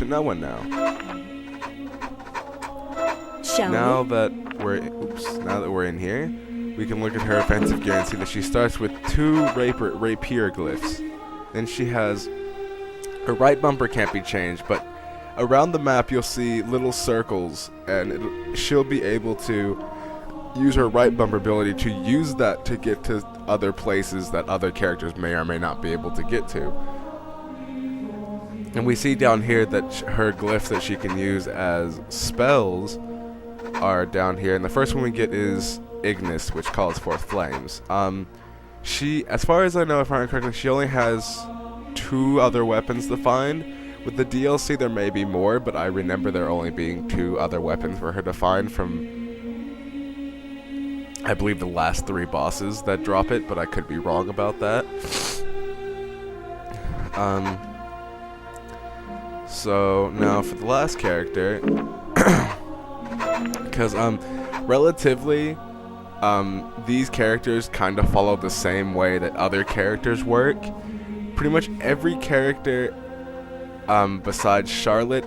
No one now. Shall Now we? that we're in here, we can look at her offensive gear and see that she starts with two rapier glyphs. Then she has her right bumper can't be changed, but around the map you'll see little circles, and she'll be able to use her right bumper ability to use that to get to other places that other characters may or may not be able to get to. And we see down here that her glyphs that she can use as spells are down here. And the first one we get is Ignis, which calls forth flames. She, as far as I know, if I remember correctly, she only has 2 other weapons to find. With the DLC, there may be more, but I remember there only being 2 other weapons for her to find from, I believe, the last 3 bosses that drop it, but I could be wrong about that. So now for the last character, because relatively, these characters kind of follow the same way that other characters work. Pretty much every character, besides Charlotte,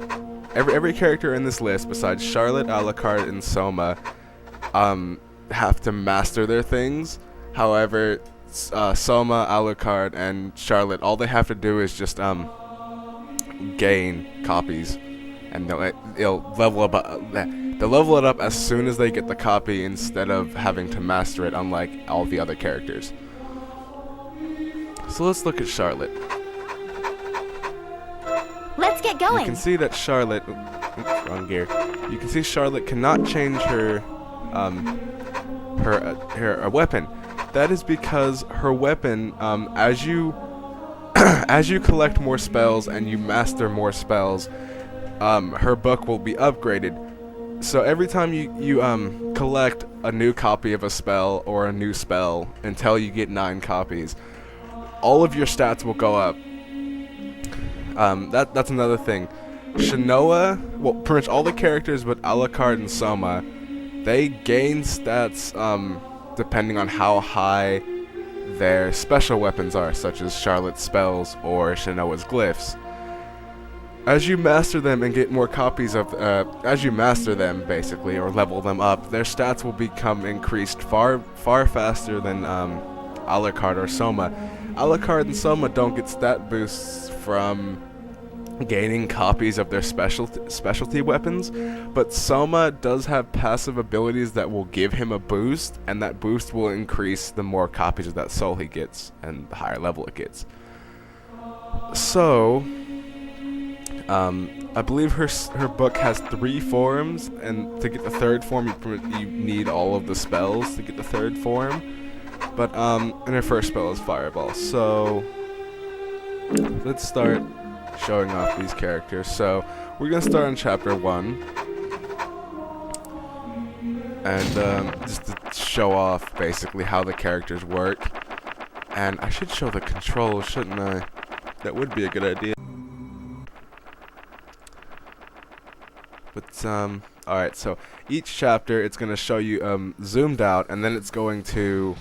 every character in this list besides Charlotte, Alucard, and Soma, have to master their things. However, Soma, Alucard, and Charlotte, all they have to do is just gain copies, and they'll level up. They'll level it up as soon as they get the copy instead of having to master it, unlike all the other characters. So let's look at Charlotte. Let's get going. You can see that Charlotte, wrong gear. You can see Charlotte cannot change her weapon. That is because her weapon, as you as you collect more spells and you master more spells, her book will be upgraded. So every time you collect a new copy of a spell or a new spell until you get 9 copies, all of your stats will go up. That's another thing. Shinoa, well, pretty much all the characters but Alucard and Soma, they gain stats depending on how high their special weapons are, such as Charlotte's spells or Shinoa's glyphs. As you master them and get more copies of, as you master them basically, or level them up, their stats will become increased far faster than Alucard or Soma. Alucard and Soma don't get stat boosts from gaining copies of their specialty weapons, but Soma does have passive abilities that will give him a boost, and that boost will increase the more copies of that soul he gets and the higher level it gets. So I believe her book has 3 forms, and to get the 3rd form you need all of the spells to get the 3rd form, but and her first spell is Fireball. So let's start showing off these characters. So we're gonna start on chapter 1, and just to show off basically how the characters work. And I should show the controls, shouldn't I? That would be a good idea. But alright, so each chapter it's gonna show you zoomed out, and then it's going to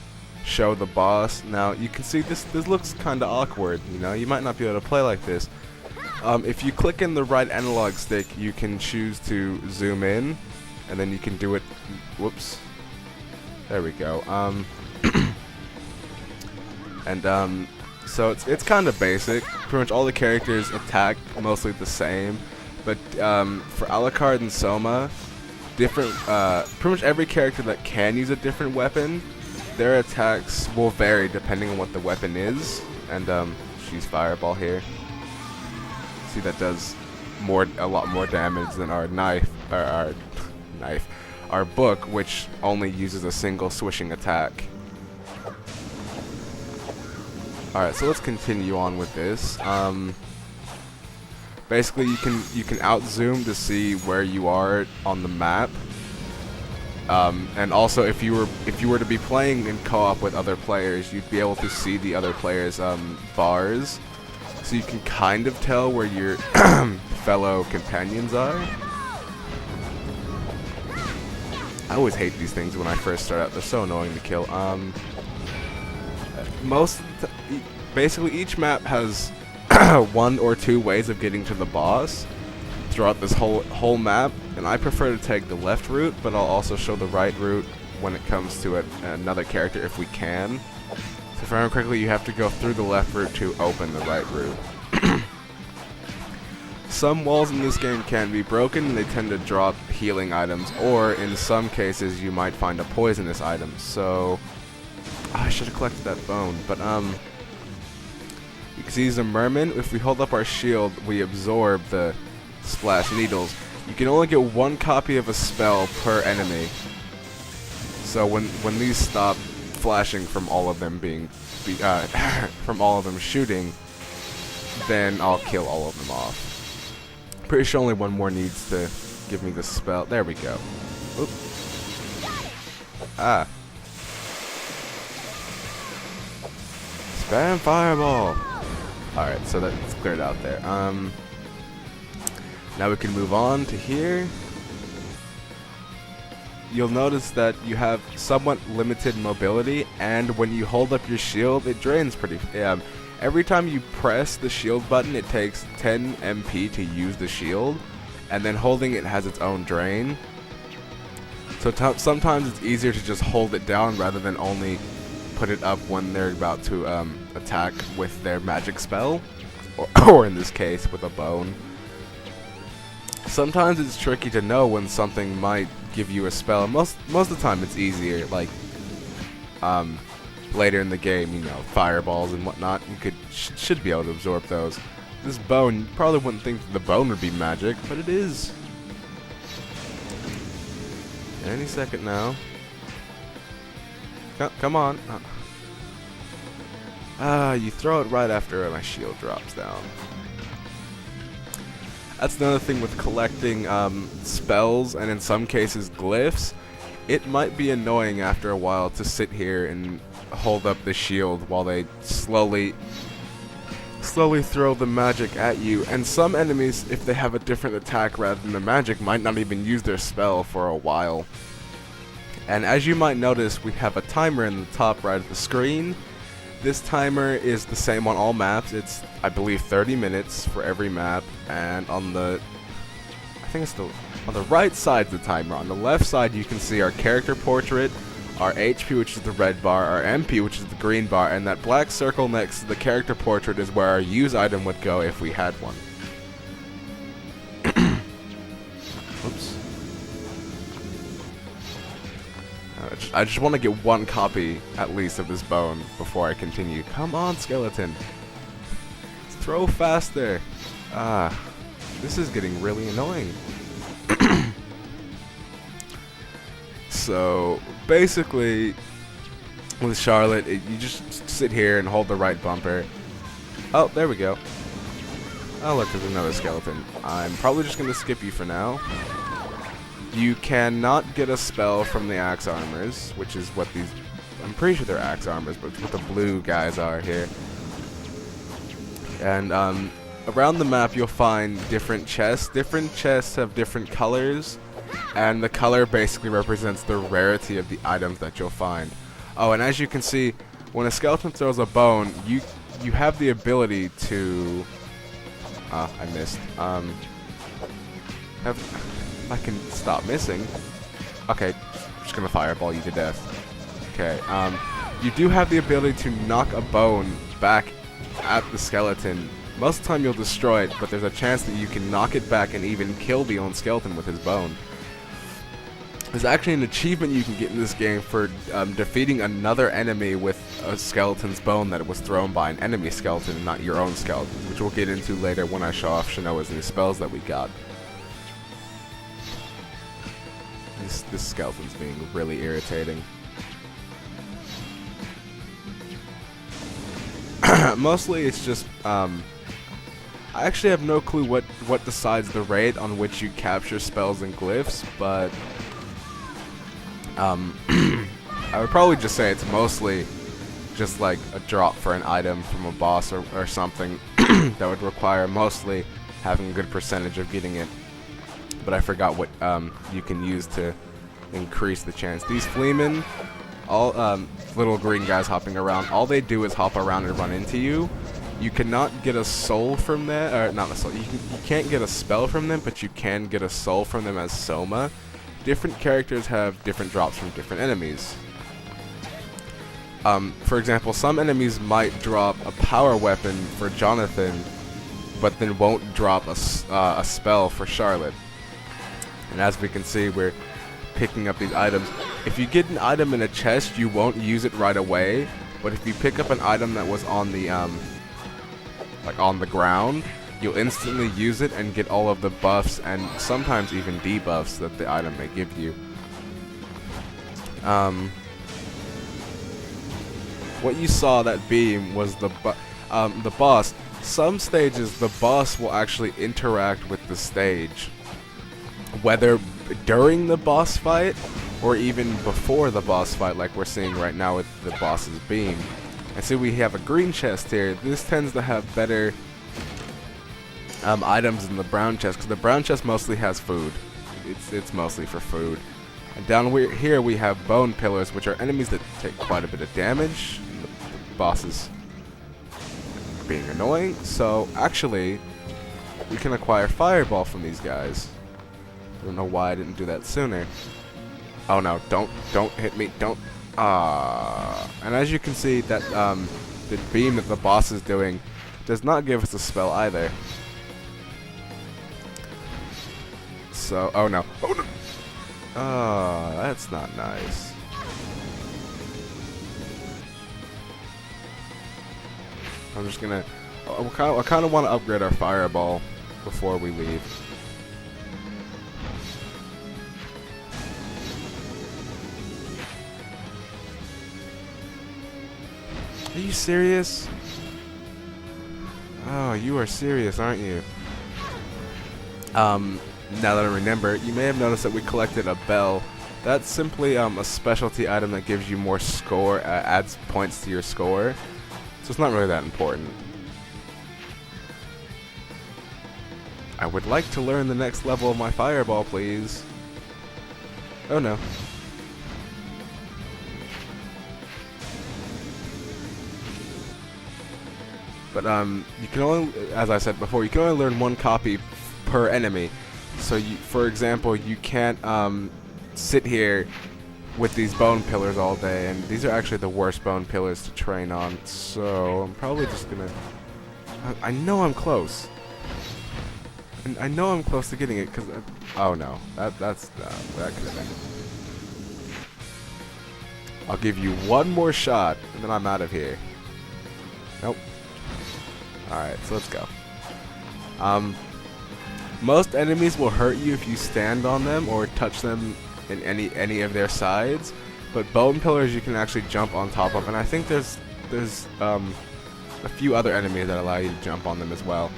show the boss. Now you can see this looks kinda awkward, you know, you might not be able to play like this. If you click in the right analog stick, you can choose to zoom in, and then you can do it. Whoops. There we go. So it's kind of basic. Pretty much all the characters attack mostly the same, but for Alucard and Soma, different. Pretty much every character that can use a different weapon, their attacks will vary depending on what the weapon is. And she's Fireball here. See, that does a lot more damage than our our book, which only uses a single swishing attack. Alright, so let's continue on with this. Basically you can out zoom to see where you are on the map. And also if you were to be playing in co-op with other players, you'd be able to see the other players' bars. So you can kind of tell where your fellow companions are. I always hate these things when I first start out. They're so annoying to kill. Basically each map has 1 or 2 ways of getting to the boss. throughout this whole map, and I prefer to take the left route, but I'll also show the right route when it comes to another character if we can. So if I remember correctly, you have to go through the left route to open the right route. Some walls in this game can be broken, and they tend to drop healing items, or in some cases you might find a poisonous item. So I should have collected that bone, but you can see he's a merman. If we hold up our shield, we absorb the splash needles. You can only get one copy of a spell per enemy. So when these stop flashing from all of them from all of them shooting, then I'll kill all of them off. Pretty sure only one more needs to give me the spell. There we go. Oop. Ah. Spam fireball. Alright, so that's cleared out there. Now we can move on to here. You'll notice that you have somewhat limited mobility, and when you hold up your shield, it drains pretty. Every time you press the shield button, it takes 10 MP to use the shield, and then holding it has its own drain. So sometimes it's easier to just hold it down rather than only put it up when they're about to attack with their magic spell, or in this case, with a bone. Sometimes it's tricky to know when something might give you a spell. Most of the time it's easier, like later in the game, you know, fireballs and whatnot, you should be able to absorb those. This bone, you probably wouldn't think that the bone would be magic, but it is. Any second now. Come on. You throw it right after my shield drops down. That's another thing with collecting spells, and in some cases glyphs. It might be annoying after a while to sit here and hold up the shield while they slowly throw the magic at you. And some enemies, if they have a different attack rather than the magic, might not even use their spell for a while. And as you might notice, we have a timer in the top right of the screen. This timer is the same on all maps. It's, I believe, 30 minutes for every map, and on the right side of the timer. On the left side, you can see our character portrait, our HP, which is the red bar, our MP, which is the green bar, and that black circle next to the character portrait is where our use item would go if we had one. Oops. I just want to get one copy, at least, of this bone before I continue. Come on, skeleton. Throw faster. This is getting really annoying. So, basically, with Charlotte, you just sit here and hold the right bumper. Oh, there we go. Oh, look, there's another skeleton. I'm probably just going to skip you for now. You cannot get a spell from the axe armors, which is what these... I'm pretty sure they're axe armors, but what the blue guys are here. And around the map you'll find different chests. Different chests have different colors, and the color basically represents the rarity of the items that you'll find. Oh, and as you can see, when a skeleton throws a bone, you have the ability to... I missed. I can stop missing. Okay, I'm just gonna fireball you to death. Okay, you do have the ability to knock a bone back at the skeleton. Most of the time you'll destroy it, but there's a chance that you can knock it back and even kill the own skeleton with his bone. There's actually an achievement you can get in this game for defeating another enemy with a skeleton's bone that was thrown by an enemy skeleton and not your own skeleton, which we'll get into later when I show off Shanoa's new spells that we got. This skeleton's being really irritating. Mostly it's just, I actually have no clue what decides the rate on which you capture spells and glyphs, but I would probably just say it's mostly just like a drop for an item from a boss or something that would require mostly having a good percentage of getting it. But I forgot what you can use to increase the chance. These fleamen, all little green guys hopping around, all they do is hop around and run into you. You cannot get a soul from them, or not a soul. You can't get a spell from them, but you can get a soul from them as Soma. Different characters have different drops from different enemies. For example, some enemies might drop a power weapon for Jonathan, but then won't drop a spell for Charlotte. And as we can see, we're picking up these items. If you get an item in a chest, you won't use it right away. But if you pick up an item that was on the like on the ground, you'll instantly use it and get all of the buffs and sometimes even debuffs that the item may give you. What you saw, that beam, was the boss. Some stages, the boss will actually interact with the stage, whether during the boss fight or even before the boss fight, like we're seeing right now with the boss's beam. And so we have a green chest here. This tends to have better items than the brown chest, because the brown chest mostly has food. It's mostly for food. And down here we have bone pillars, which are enemies that take quite a bit of damage. The bosses being annoying. So actually, we can acquire fireball from these guys. I don't know why I didn't do that sooner. Oh no! Don't hit me! Don't. And as you can see, that the beam that the boss is doing does not give us a spell either. So, oh no. Oh no. Oh, that's not nice. I'm just gonna. I kind of want to upgrade our fireball before we leave. Are you serious? Oh, you are serious, aren't you? Now that I remember, you may have noticed that we collected a bell. That's simply a specialty item that gives you more score, adds points to your score. So it's not really that important. I would like to learn the next level of my fireball, please. Oh no. But you can only, as I said before, you can only learn one copy per enemy. So for example, you can't sit here with these bone pillars all day, and these are actually the worst bone pillars to train on. So I'm probably just gonna. I know I'm close. And I know I'm close to getting it, cause oh no, that could have been. I'll give you one more shot, and then I'm out of here. Nope. Alright, so let's go. Most enemies will hurt you if you stand on them or touch them in any of their sides, but bone pillars you can actually jump on top of, and I think there's a few other enemies that allow you to jump on them as well.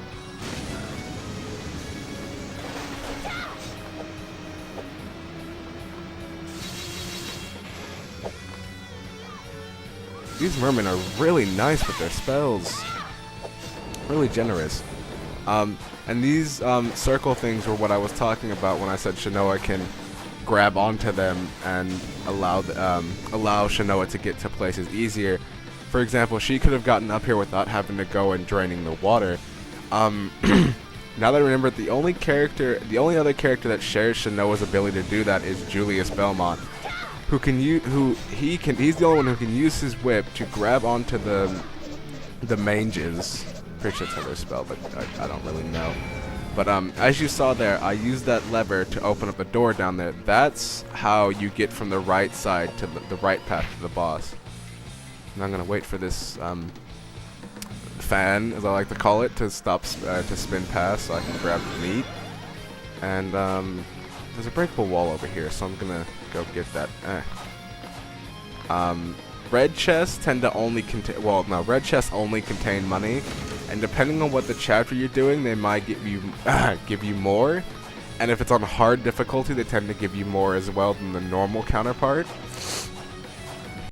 These mermen are really nice with their spells. Really generous. And these circle things were what I was talking about when I said Shanoa can grab onto them and allow Shanoa to get to places easier. For example, she could have gotten up here without having to go and draining the water. Now that I remember, the only other character that shares Shanoa's ability to do that is Julius Belmont, he's the only one who can use his whip to grab onto the mages. Pretty sure it's another spell, but I don't really know. But as you saw there, I used that lever to open up the door down there. That's how you get from the right side to the right path to the boss. And I'm gonna wait for this fan, as I like to call it, to stop to spin past, so I can grab the meat. And there's a breakable wall over here, so I'm gonna go get that. Red chests tend to only contain. Well, no, red chests only contain money, and depending on what the chapter you're doing, they might give you more. And if it's on hard difficulty, they tend to give you more as well than the normal counterpart.